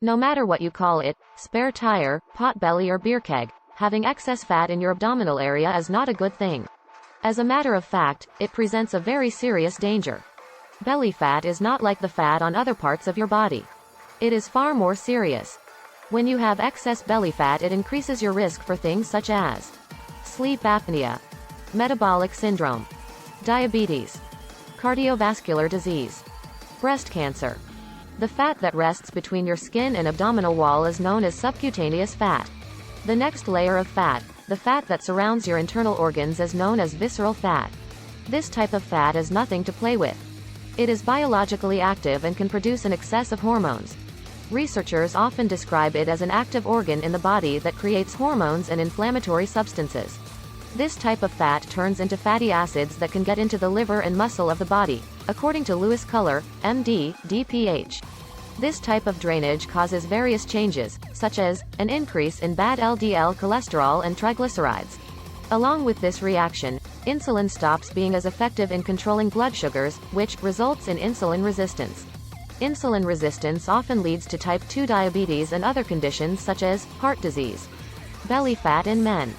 No matter what you call it, spare tire, potbelly or beer keg, having excess fat in your abdominal area is not a good thing. As a matter of fact, it presents a very serious danger. Belly fat is not like the fat on other parts of your body. It is far more serious. When you have excess belly fat, it increases your risk for things such as sleep apnea, metabolic syndrome, diabetes, cardiovascular disease, breast cancer. The fat that rests between your skin and abdominal wall is known as subcutaneous fat. The next layer of fat, the fat that surrounds your internal organs, is known as visceral fat. This type of fat is nothing to play with. It is biologically active and can produce an excess of hormones. Researchers often describe it as an active organ in the body that creates hormones and inflammatory substances. This type of fat turns into fatty acids that can get into the liver and muscle of the body, according to Lewis Culler, MD, DPH. This type of drainage causes various changes, such as an increase in bad LDL cholesterol and triglycerides. Along with this reaction, insulin stops being as effective in controlling blood sugars, which results in insulin resistance. Insulin resistance often leads to type 2 diabetes and other conditions such as heart disease. Belly fat in men.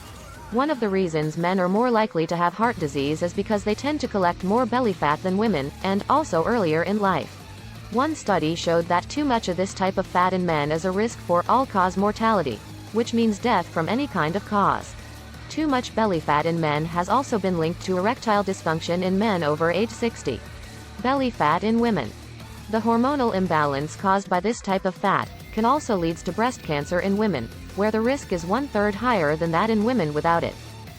One of the reasons men are more likely to have heart disease is because they tend to collect more belly fat than women, and also earlier in life. One study showed that too much of this type of fat in men is a risk for all-cause mortality, which means death from any kind of cause. Too much belly fat in men has also been linked to erectile dysfunction in men over age 60. Belly fat in women. The hormonal imbalance caused by this type of fat can also lead to breast cancer in women, where the risk is 1/3 higher than that in women without it.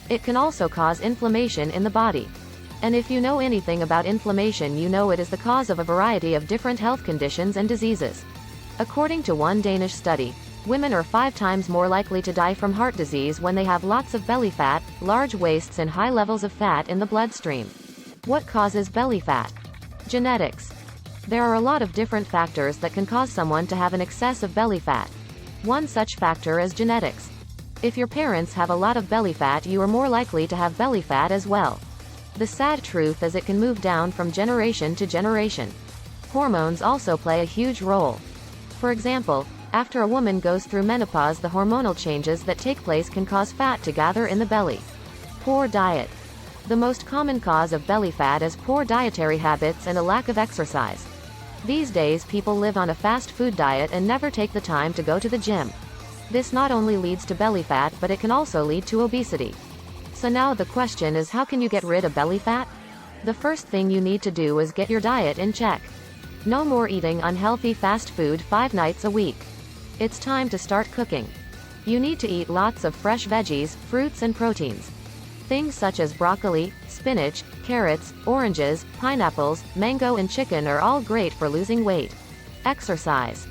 It can also cause inflammation in the body. And if you know anything about inflammation, you know it is the cause of a variety of different health conditions and diseases. According to one Danish study, women are 5 times more likely to die from heart disease when they have lots of belly fat, large waists and high levels of fat in the bloodstream. What causes belly fat? Genetics. There are a lot of different factors that can cause someone to have an excess of belly fat. One such factor is genetics. If your parents have a lot of belly fat, you are more likely to have belly fat as well. The sad truth is it can move down from generation to generation. Hormones also play a huge role. For example, after a woman goes through menopause, the hormonal changes that take place can cause fat to gather in the belly. Poor diet. The most common cause of belly fat is poor dietary habits and a lack of exercise. These days people live on a fast food diet and never take the time to go to the gym. This not only leads to belly fat, but it can also lead to obesity. So now the question is, how can you get rid of belly fat? The first thing you need to do is get your diet in check. No more eating unhealthy fast food 5 nights a week. It's time to start cooking. You need to eat lots of fresh veggies, fruits and proteins. Things such as broccoli, spinach, carrots, oranges, pineapples, mango and chicken are all great for losing weight. Exercise.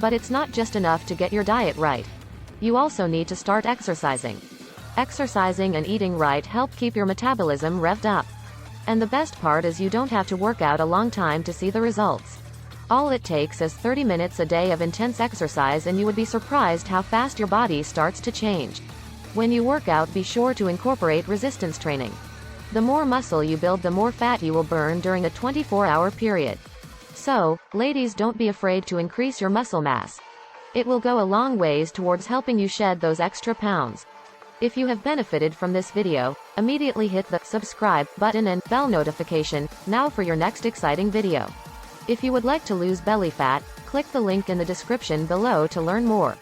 But it's not just enough to get your diet right. You also need to start exercising. Exercising and eating right help keep your metabolism revved up. And the best part is you don't have to work out a long time to see the results. All it takes is 30 minutes a day of intense exercise and you would be surprised how fast your body starts to change. When you work out, be sure to incorporate resistance training. The more muscle you build, the more fat you will burn during a 24-hour period. So, ladies, don't be afraid to increase your muscle mass. It will go a long ways towards helping you shed those extra pounds. If you have benefited from this video, immediately hit the subscribe button and bell notification now for your next exciting video. If you would like to lose belly fat, click the link in the description below to learn more.